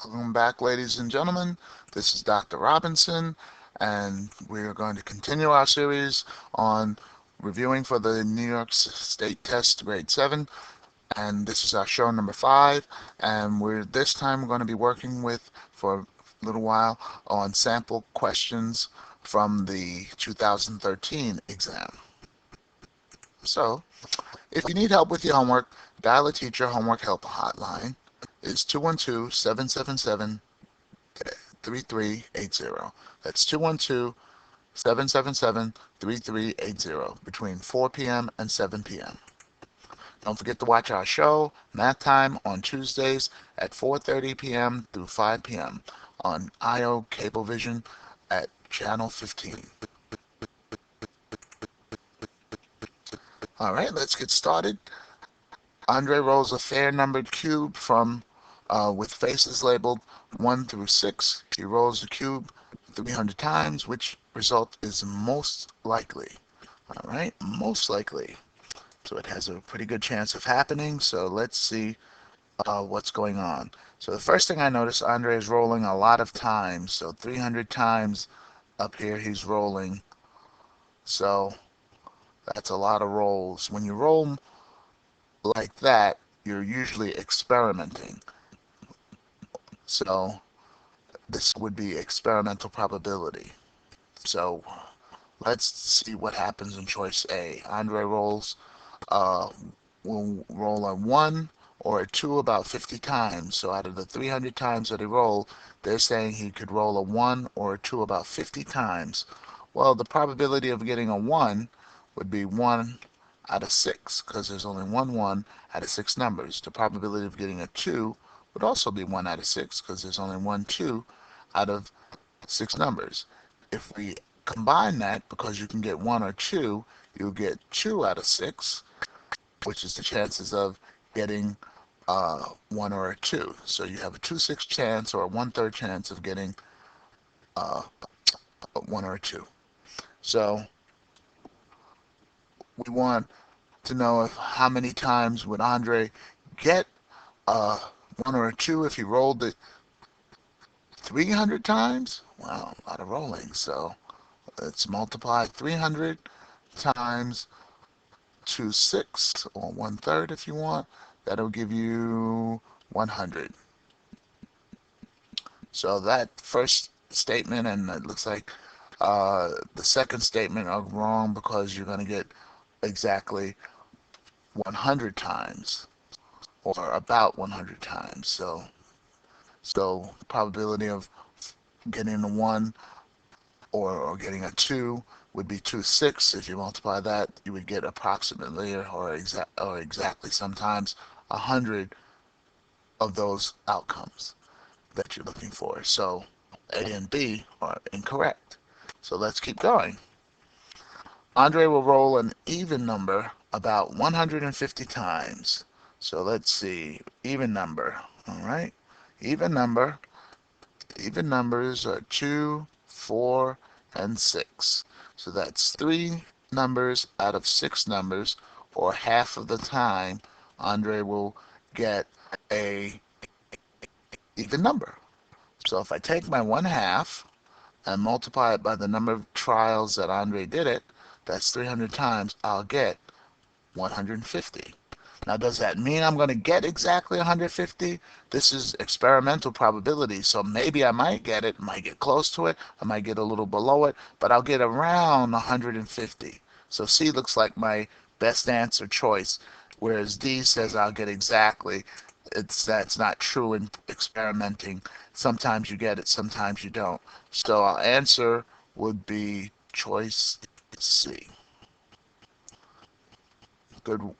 Welcome back, ladies and gentlemen. This is Dr. Robinson, and we are going to continue our series on reviewing for the New York State Test Grade 7, and this is our show number 5, and this time we're going to be working with, for a little while, on sample questions from the 2013 exam. So, if you need help with your homework, dial a teacher homework help hotline. It's 212-777-3380. That's 212-777-3380 between 4 p.m. and 7 p.m. Don't forget to watch our show, Math Time, on Tuesdays at 4:30 p.m. through 5 p.m. on IO Cablevision at Channel 15. All right, let's get started. Andre rolls a fair numbered cube with faces labeled 1 through 6. He rolls the cube 300 times. Which result is most likely? All right, most likely. So it has a pretty good chance of happening. So let's see what's going on. So the first thing I notice, Andre is rolling a lot of times. So 300 times up here he's rolling. So that's a lot of rolls. When you roll like that, you're usually experimenting. So this would be experimental probability. So let's see what happens in choice A. Andre will roll a 1 or a 2 about 50 times. So out of the 300 times that he rolled, they're saying he could roll a 1 or a 2 about 50 times. Well, the probability of getting a 1 would be 1 out of 6, because there's only one 1 out of 6 numbers. The probability of getting a 2 would also be 1 out of 6, because there's only one 2 out of 6 numbers. If we combine that, because you can get 1 or 2, you'll get 2 out of 6, which is the chances of getting 1 or a 2. So you have a 2/6 chance or a 1/3 chance of getting 1 or a 2. So we want to know how many times would Andre get 1 or a 2 if he rolled it 300 times? Wow, a lot of rolling. So let's multiply 300 times 2/6, or 1/3 if you want. That'll give you 100. So that first statement, and it looks like the second statement are wrong, because you're going to get exactly 100 times, or about 100 times. So probability of getting a 1 or getting a 2 would be 2/6. If you multiply that, you would get approximately or exactly sometimes 100 of those outcomes that you're looking for. So A and B are incorrect. So let's keep going. Andre will roll an even number about 150 times. So let's see, even number. All right, even number. Even numbers are 2, 4, and 6. So that's 3 numbers out of 6 numbers, or half of the time Andre will get a even number. So if I take my 1/2 and multiply it by the number of trials that Andre did it, that's 300 times, I'll get 150. Now, does that mean I'm going to get exactly 150? This is experimental probability, so maybe I might get it, might get close to it, I might get a little below it, but I'll get around 150. So C looks like my best answer choice, whereas D says I'll get exactly. That's not true in experimenting. Sometimes you get it, sometimes you don't. So our answer would be choice C. Good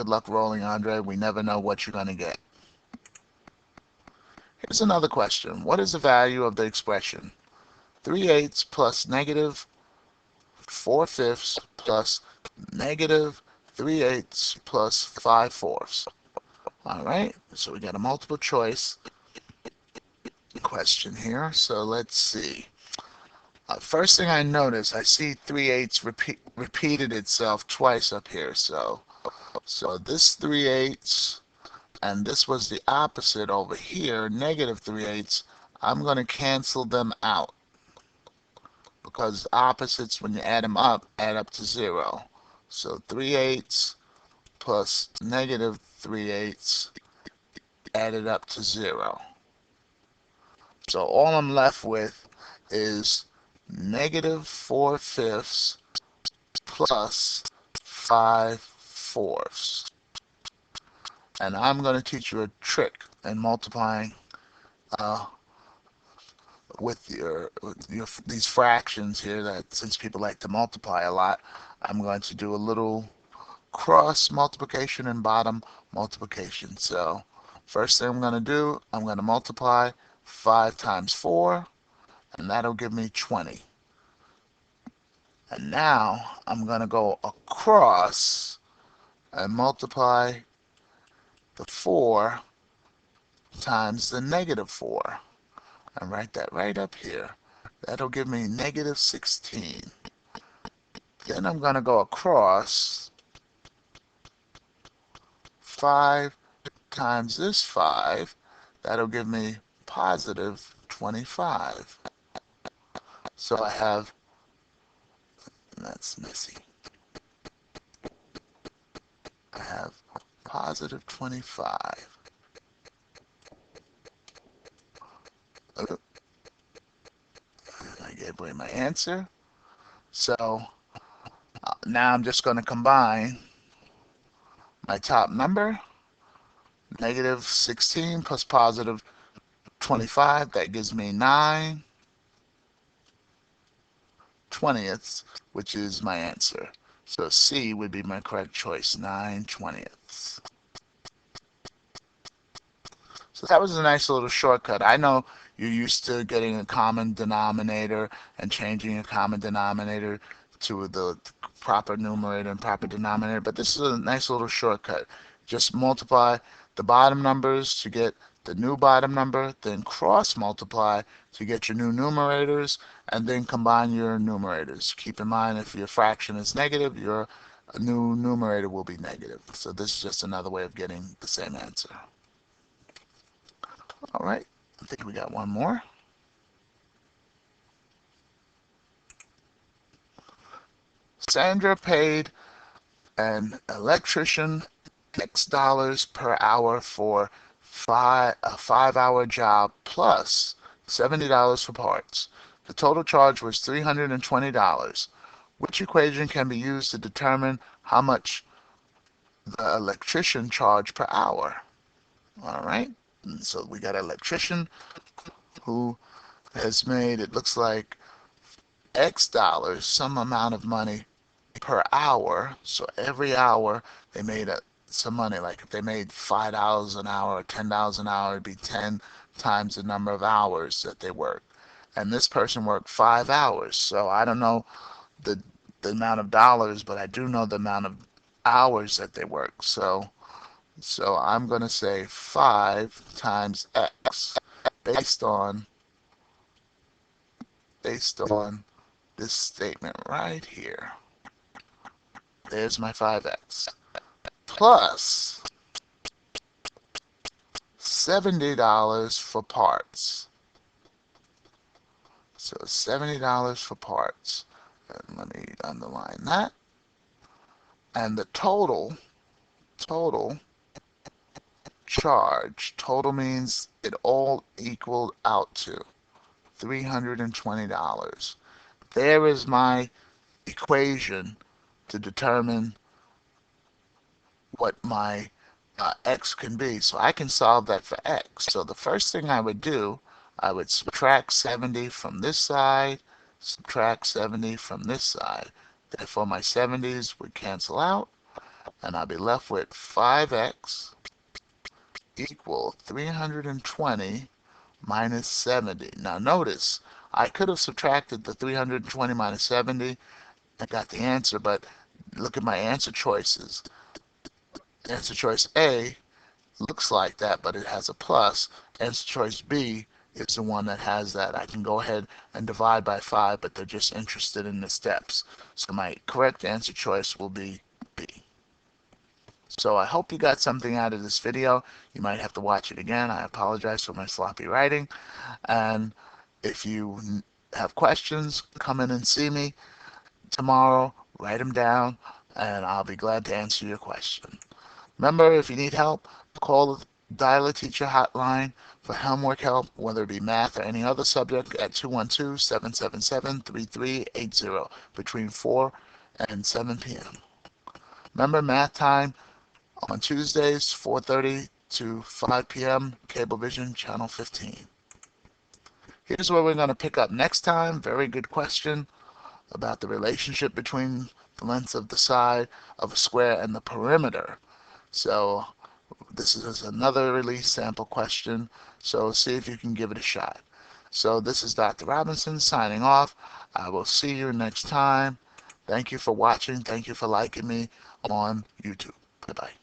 luck rolling, Andre. We never know what you're going to get. Here's another question. What is the value of the expression 3/8 plus negative 4/5 plus negative 3/8 plus 5/4? All right, so we got a multiple choice question here. So let's see. First thing I notice, I see 3/8 repeated itself twice up here. So this 3/8 and this was the opposite over here, negative 3/8, I'm going to cancel them out because opposites, when you add up to 0. So 3/8 plus negative 3/8 added up to 0. So all I'm left with is negative 4/5 plus 5/4. And I'm going to teach you a trick in multiplying uh, with your these fractions here, that since people like to multiply a lot, I'm going to do a little cross multiplication and bottom multiplication. So first thing I'm going to do, I'm going to multiply 5 times 4, and that'll give me 20. And now I'm going to go across and multiply the 4 times the negative 4. And write that right up here. That'll give me negative 16. Then I'm going to go across 5 times this 5. That'll give me positive 25. So I have, that's messy, I have positive 25. I gave away my answer. So now I'm just going to combine my top number, negative 16 plus positive 25. That gives me 9/20, which is my answer. So C would be my correct choice, 9/20. So that was a nice little shortcut. I know you're used to getting a common denominator and changing a common denominator to the proper numerator and proper denominator, but this is a nice little shortcut. Just multiply the bottom numbers to get the new bottom number, then cross multiply to get your new numerators, and then combine your numerators. Keep in mind, if your fraction is negative, your new numerator will be negative. So this is just another way of getting the same answer. All right, I think we got one more. Sandra paid an electrician X dollars per hour for a 5-hour job plus $70 for parts. The total charge was $320. Which equation can be used to determine how much the electrician charged per hour? All right, and so we got an electrician who has made, it looks like, X dollars, some amount of money per hour. So every hour they made some money. Like if they made $5 an hour or $10 an hour, it'd be 10 times the number of hours that they worked. And this person worked 5 hours. So I don't know the amount of dollars, but I do know the amount of hours that they worked. So I'm going to say 5 times X based on this statement right here. There's my 5X. Plus $70 for parts. So $70 for parts. And let me underline that. And the total charge, total means it all equaled out to $320. There is my equation to determine what my X can be. So I can solve that for X. So the first thing I would do, I would subtract 70 from this side, subtract 70 from this side. Therefore my 70s would cancel out, and I'll be left with 5X equal 320 minus 70. Now notice, I could have subtracted the 320 minus 70 and got the answer, but look at my answer choices. Answer choice A looks like that, but it has a plus. Answer choice B is the one that has that. I can go ahead and divide by 5, but they're just interested in the steps. So my correct answer choice will be B. So I hope you got something out of this video. You might have to watch it again. I apologize for my sloppy writing. And if you have questions, come in and see me tomorrow. Write them down, and I'll be glad to answer your question. Remember, if you need help, dial a teacher hotline for homework help, whether it be math or any other subject, at 212-777-3380 between 4 and 7 p.m. Remember, math time on Tuesdays, 4:30 to 5 p.m., Cablevision, Channel 15. Here's where we're going to pick up next time. Very good question about the relationship between the length of the side of a square and the perimeter. So this is another release sample question, so see if you can give it a shot. So this is Dr. Robinson signing off. I will see you next time. Thank you for watching. Thank you for liking me on YouTube. Bye-bye.